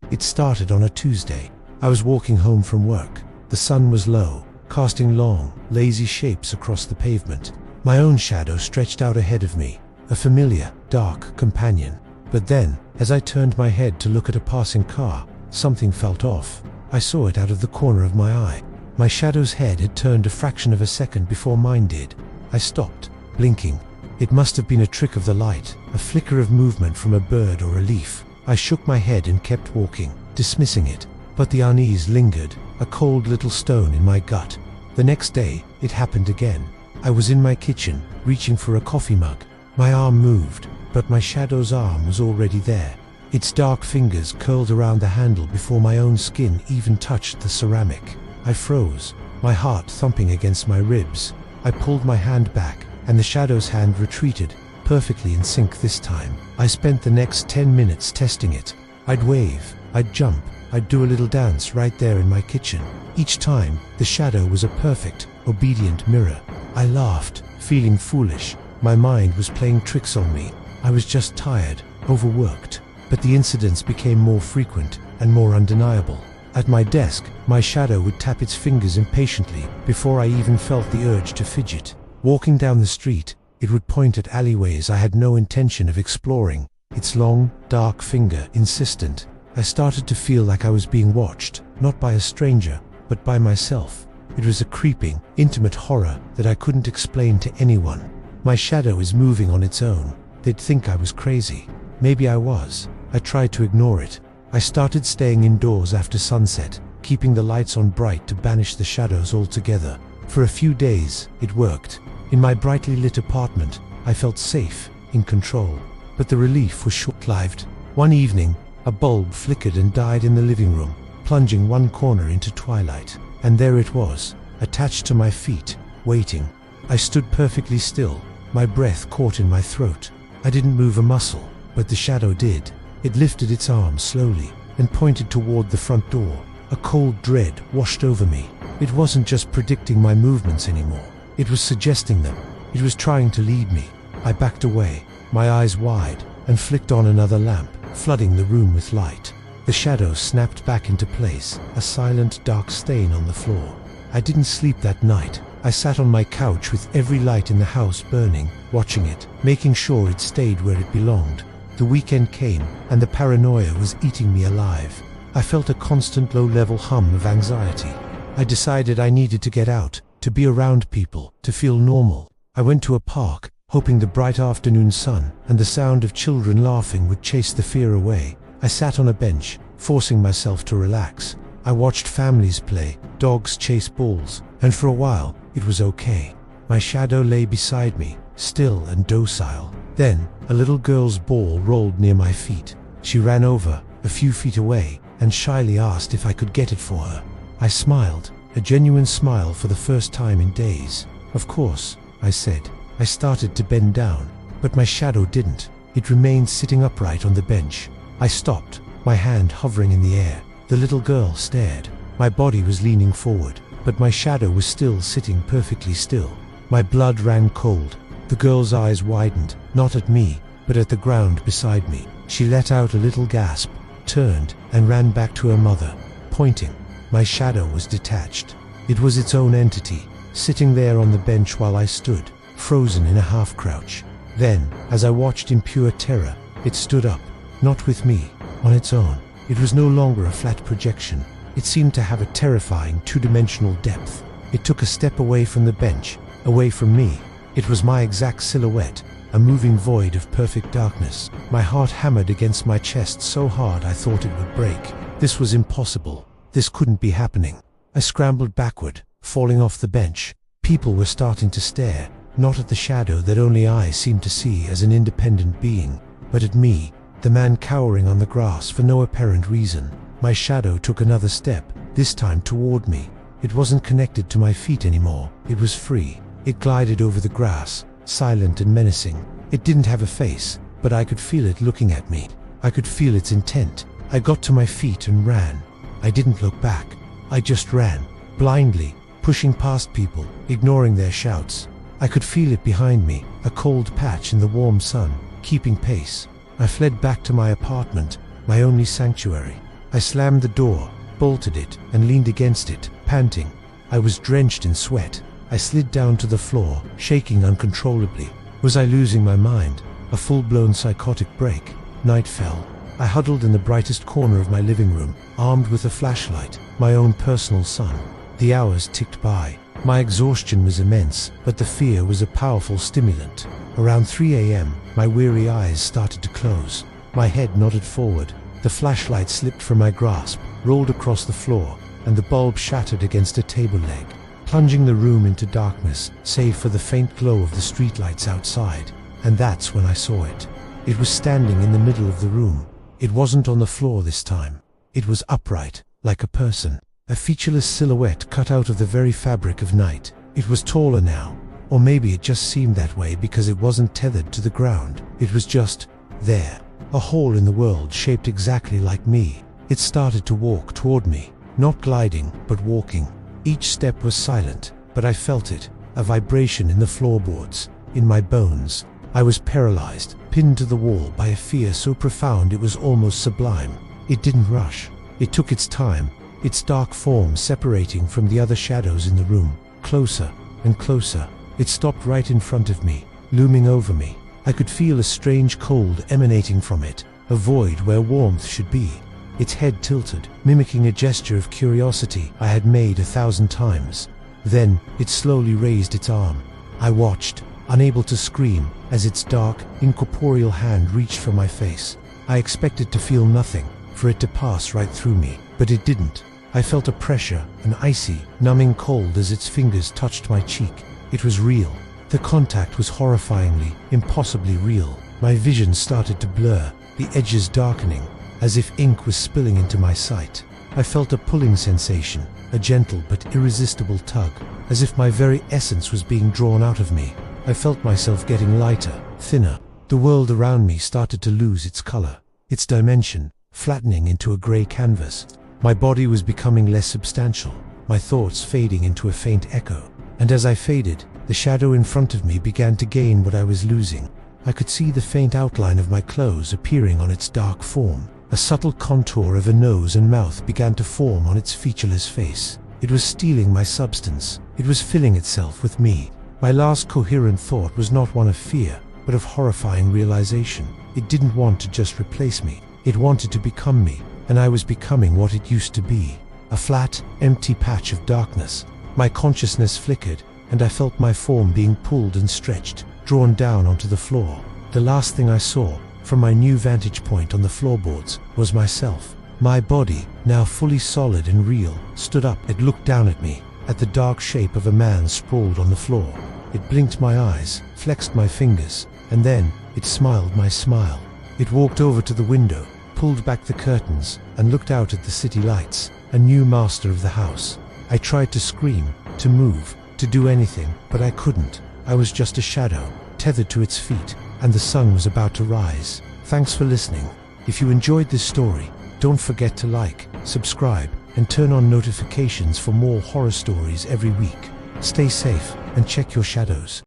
It started on a Tuesday. I was walking home from work. The sun was low, casting long, lazy shapes across the pavement. My own shadow stretched out ahead of me, a familiar, dark companion. But then, as I turned my head to look at a passing car, something felt off. I saw it out of the corner of my eye. My shadow's head had turned a fraction of a second before mine did. I stopped, blinking. It must have been a trick of the light, a flicker of movement from a bird or a leaf. I shook my head and kept walking, dismissing it. But the unease lingered, a cold little stone in my gut. The next day, it happened again. I was in my kitchen, reaching for a coffee mug. My arm moved, but my shadow's arm was already there. Its dark fingers curled around the handle before my own skin even touched the ceramic. I froze, my heart thumping against my ribs. I pulled my hand back, and the shadow's hand retreated, perfectly in sync this time. I spent the next 10 minutes testing it. I'd wave, I'd jump, I'd do a little dance right there in my kitchen. Each time, the shadow was a perfect, obedient mirror. I laughed, feeling foolish. My mind was playing tricks on me. I was just tired, overworked. But the incidents became more frequent and more undeniable. At my desk, my shadow would tap its fingers impatiently before I even felt the urge to fidget. Walking down the street, it would point at alleyways I had no intention of exploring, its long, dark finger insistent. I started to feel like I was being watched, not by a stranger, but by myself. It was a creeping, intimate horror that I couldn't explain to anyone. My shadow is moving on its own. They'd think I was crazy. Maybe I was. I tried to ignore it. I started staying indoors after sunset, keeping the lights on bright to banish the shadows altogether. For a few days, it worked. In my brightly lit apartment, I felt safe, in control. But the relief was short-lived. One evening, a bulb flickered and died in the living room, plunging one corner into twilight. And there it was, attached to my feet, waiting. I stood perfectly still, my breath caught in my throat. I didn't move a muscle, but the shadow did. It lifted its arm slowly and pointed toward the front door. A cold dread washed over me. It wasn't just predicting my movements anymore. It was suggesting them. It was trying to lead me. I backed away, my eyes wide, and flicked on another lamp, flooding the room with light. The shadow snapped back into place, a silent, dark stain on the floor. I didn't sleep that night. I sat on my couch with every light in the house burning, watching it, making sure it stayed where it belonged. The weekend came, and the paranoia was eating me alive. I felt a constant low-level hum of anxiety. I decided I needed to get out, to be around people, to feel normal. I went to a park, hoping the bright afternoon sun and the sound of children laughing would chase the fear away. I sat on a bench, forcing myself to relax. I watched families play, dogs chase balls, and for a while, it was okay. My shadow lay beside me, still and docile. Then, a little girl's ball rolled near my feet. She ran over, a few feet away, and shyly asked if I could get it for her. I smiled, a genuine smile for the first time in days. Of course, I said. I started to bend down, but my shadow didn't. It remained sitting upright on the bench. I stopped, my hand hovering in the air. The little girl stared. My body was leaning forward, but my shadow was still sitting perfectly still. My blood ran cold. The girl's eyes widened, not at me, but at the ground beside me. She let out a little gasp, turned, and ran back to her mother, pointing. My shadow was detached. It was its own entity, sitting there on the bench while I stood, frozen in a half-crouch. Then, as I watched in pure terror, it stood up, not with me, on its own. It was no longer a flat projection. It seemed to have a terrifying two-dimensional depth. It took a step away from the bench, away from me. It was my exact silhouette, a moving void of perfect darkness. My heart hammered against my chest so hard I thought it would break. This was impossible. This couldn't be happening. I scrambled backward, falling off the bench. People were starting to stare, not at the shadow that only I seemed to see as an independent being, but at me, the man cowering on the grass for no apparent reason. My shadow took another step, this time toward me. It wasn't connected to my feet anymore. It was free. It glided over the grass, silent and menacing. It didn't have a face, but I could feel it looking at me. I could feel its intent. I got to my feet and ran. I didn't look back. I just ran, blindly, pushing past people, ignoring their shouts. I could feel it behind me, a cold patch in the warm sun, keeping pace. I fled back to my apartment, my only sanctuary. I slammed the door, bolted it, and leaned against it, panting. I was drenched in sweat. I slid down to the floor, shaking uncontrollably. Was I losing my mind? A full-blown psychotic break? Night fell. I huddled in the brightest corner of my living room, armed with a flashlight, my own personal sun. The hours ticked by. My exhaustion was immense, but the fear was a powerful stimulant. Around 3 a.m., my weary eyes started to close. My head nodded forward. The flashlight slipped from my grasp, rolled across the floor, and the bulb shattered against a table leg, plunging the room into darkness, save for the faint glow of the streetlights outside. And that's when I saw it. It was standing in the middle of the room. It wasn't on the floor this time. It was upright, like a person, a featureless silhouette cut out of the very fabric of night. It was taller now, or maybe it just seemed that way because it wasn't tethered to the ground. It was just there, a hole in the world shaped exactly like me. It started to walk toward me, not gliding, but walking. Each step was silent, but I felt it, a vibration in the floorboards, in my bones. I was paralyzed, pinned to the wall by a fear so profound it was almost sublime. It didn't rush. It took its time, its dark form separating from the other shadows in the room, closer and closer. It stopped right in front of me, looming over me. I could feel a strange cold emanating from it, a void where warmth should be. Its head tilted, mimicking a gesture of curiosity I had made 1,000 times. Then, it slowly raised its arm. I watched, unable to scream, as its dark, incorporeal hand reached for my face. I expected to feel nothing, for it to pass right through me, but it didn't. I felt a pressure, an icy, numbing cold as its fingers touched my cheek. It was real. The contact was horrifyingly, impossibly real. My vision started to blur, the edges darkening, as if ink was spilling into my sight. I felt a pulling sensation, a gentle but irresistible tug, as if my very essence was being drawn out of me. I felt myself getting lighter, thinner. The world around me started to lose its color, its dimension, flattening into a gray canvas. My body was becoming less substantial, my thoughts fading into a faint echo. And as I faded, the shadow in front of me began to gain what I was losing. I could see the faint outline of my clothes appearing on its dark form. A subtle contour of a nose and mouth began to form on its featureless face. It was stealing my substance. It was filling itself with me. My last coherent thought was not one of fear, but of horrifying realization. It didn't want to just replace me. It wanted to become me, and I was becoming what it used to be. A flat, empty patch of darkness. My consciousness flickered, and I felt my form being pulled and stretched, drawn down onto the floor. The last thing I saw, from my new vantage point on the floorboards, was myself. My body, now fully solid and real, stood up. It looked down at me, at the dark shape of a man sprawled on the floor. It blinked my eyes, flexed my fingers, and then it smiled my smile. It walked over to the window, pulled back the curtains, and looked out at the city lights, a new master of the house. I tried to scream, to move, to do anything, but I couldn't. I was just a shadow, tethered to its feet, and the sun was about to rise. Thanks for listening. If you enjoyed this story, don't forget to like, subscribe, and turn on notifications for more horror stories every week. Stay safe and check your shadows.